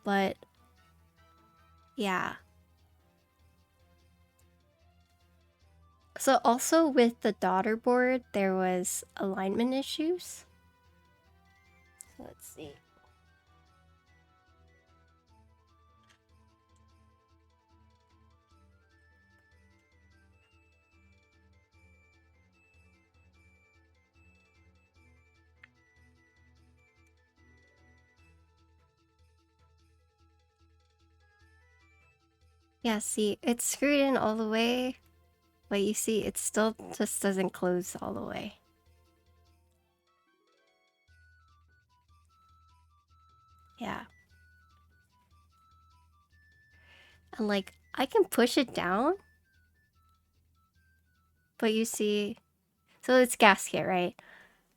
but yeah. So also with the daughter board, there was alignment issues. So let's see. Yeah, see, it's screwed in all the way, but you see, it still just doesn't close all the way. Yeah. And like, I can push it down, but you see, so it's gasket, right?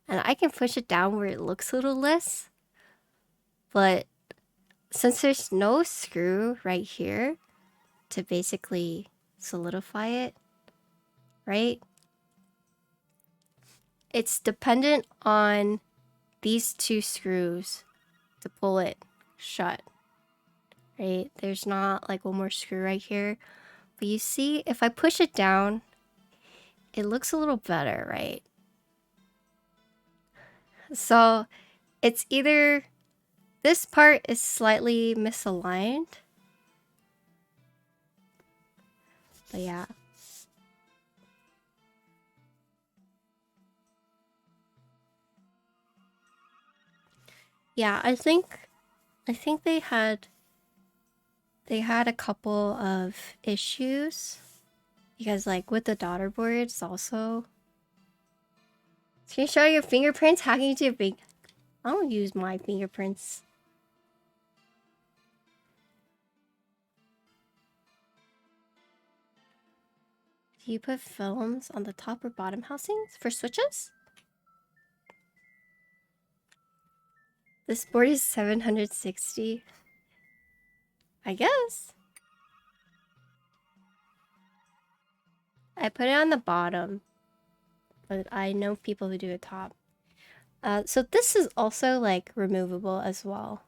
And I can push it down where it looks a little less, but since there's no screw right here to basically solidify it, right? It's dependent on these two screws to pull it shut, right? There's not like one more screw right here. But you see, if I push it down, it looks a little better, right? So it's either this part is slightly misaligned. But yeah. Yeah, I think they had a couple of issues because like with the daughter boards also. Can you show your fingerprints? How can you do your big? I don't use my fingerprints. Do you put films on the top or bottom housings for switches? This board is 760. I guess. I put it on the bottom, but I know people who do it top. So this is also like removable as well.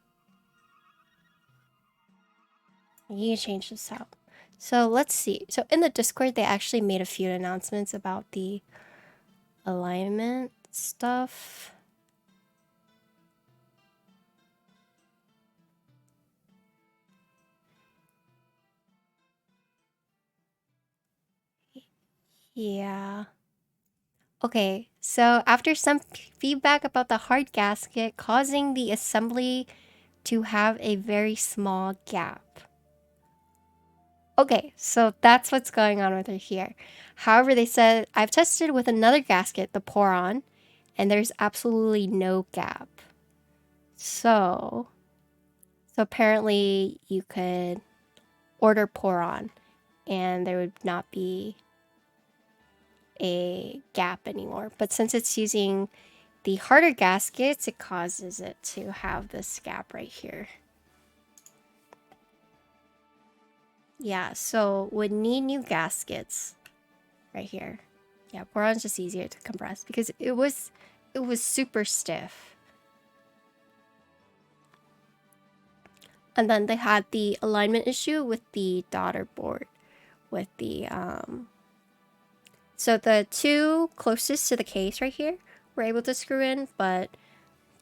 You can change this out. So let's see. So in the Discord, they actually made a few announcements about the alignment stuff. Yeah. Okay, so after some feedback about the hard gasket causing the assembly to have a very small gap. Okay, so that's what's going on with her here. However, they said, I've tested with another gasket, the Poron, and there's absolutely no gap. So apparently you could order Poron and there would not be a gap anymore. But since it's using the harder gaskets, it causes it to have this gap right here. Yeah, so would need new gaskets right here. Yeah, Poron's just easier to compress because it was super stiff. And then they had the alignment issue with the daughter board with the so the two closest to the case right here were able to screw in, but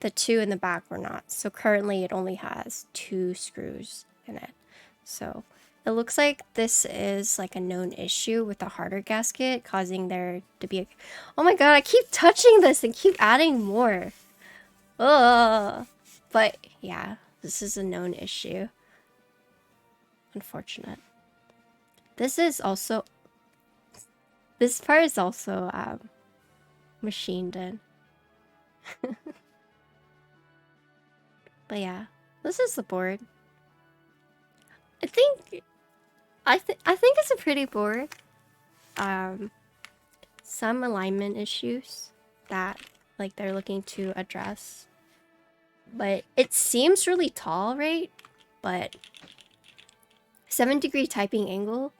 the two in the back were not. So currently it only has 2 screws in it. So it looks like this is like a known issue with the harder gasket, causing there to be a... Oh my god, I keep touching this and keep adding more. Ugh. But yeah, this is a known issue. Unfortunate. This part is also machined in. But yeah, this is the board. I think it's a pretty board. Some alignment issues that like they're looking to address. But it seems really tall, right? But 7-degree typing angle.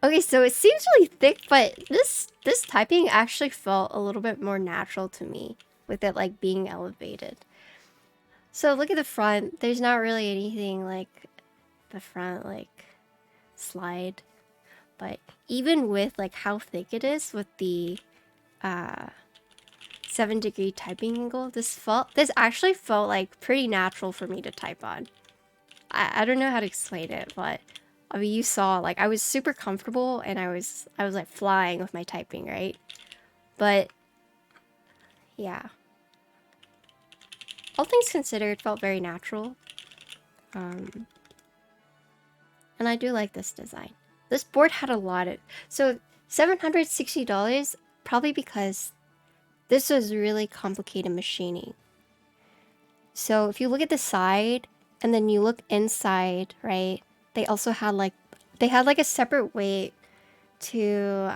Okay, so it seems really thick, but this typing actually felt a little bit more natural to me with it like being elevated. So look at the front. There's not really anything like the front like slide, but even with like how thick it is with the 7-degree typing angle, this actually felt like pretty natural for me to type on. I don't know how to explain it, but I mean, you saw like I was super comfortable and I was like flying with my typing, right? But yeah, all things considered, it felt very natural. And I do like this design. This board had a lot of, so $760, probably because this was really complicated machining. So if you look at the side and then you look inside, right? They also had like, they had like a separate weight to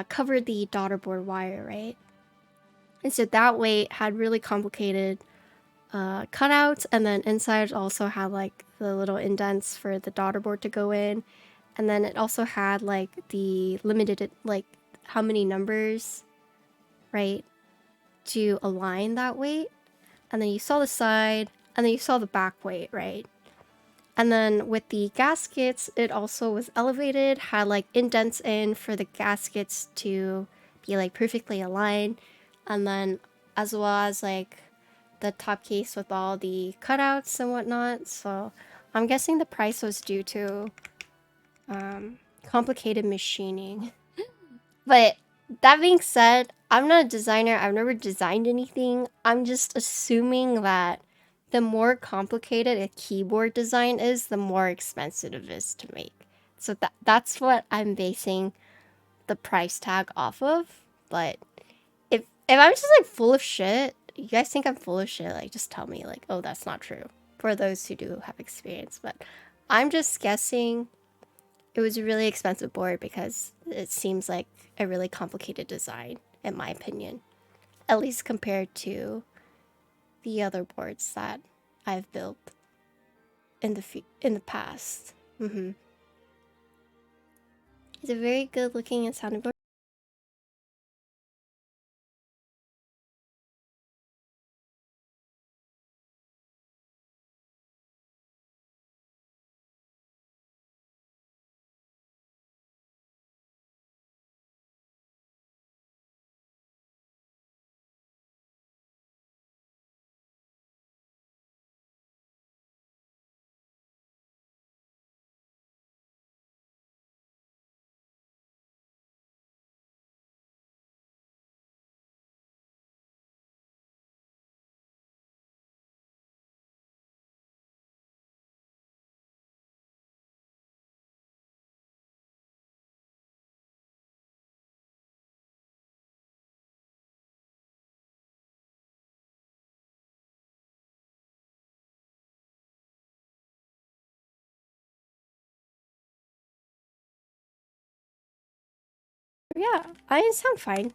cover the daughterboard wire, right? And so that weight had really complicated cutouts, and then inside also had like the little indents for the daughterboard to go in, and then it also had like the limited like how many numbers, right, to align that weight. And then you saw the side, and then you saw the back weight, right? And then with the gaskets, it also was elevated, had like indents in for the gaskets to be like perfectly aligned, and then as well as like the top case with all the cutouts and whatnot. So I'm guessing the price was due to complicated machining. But that being said, I'm not a designer. I've never designed anything. I'm just assuming that the more complicated a keyboard design is, the more expensive it is to make. So that's what I'm basing the price tag off of. But if I'm just like full of shit, you guys think I'm full of shit, like just tell me like, oh, that's not true. For those who do have experience, but I'm just guessing it was a really expensive board because it seems like a really complicated design, in my opinion. At least compared to the other boards that I've built in the past. It's a very good looking and sounding board. Yeah, I sound fine.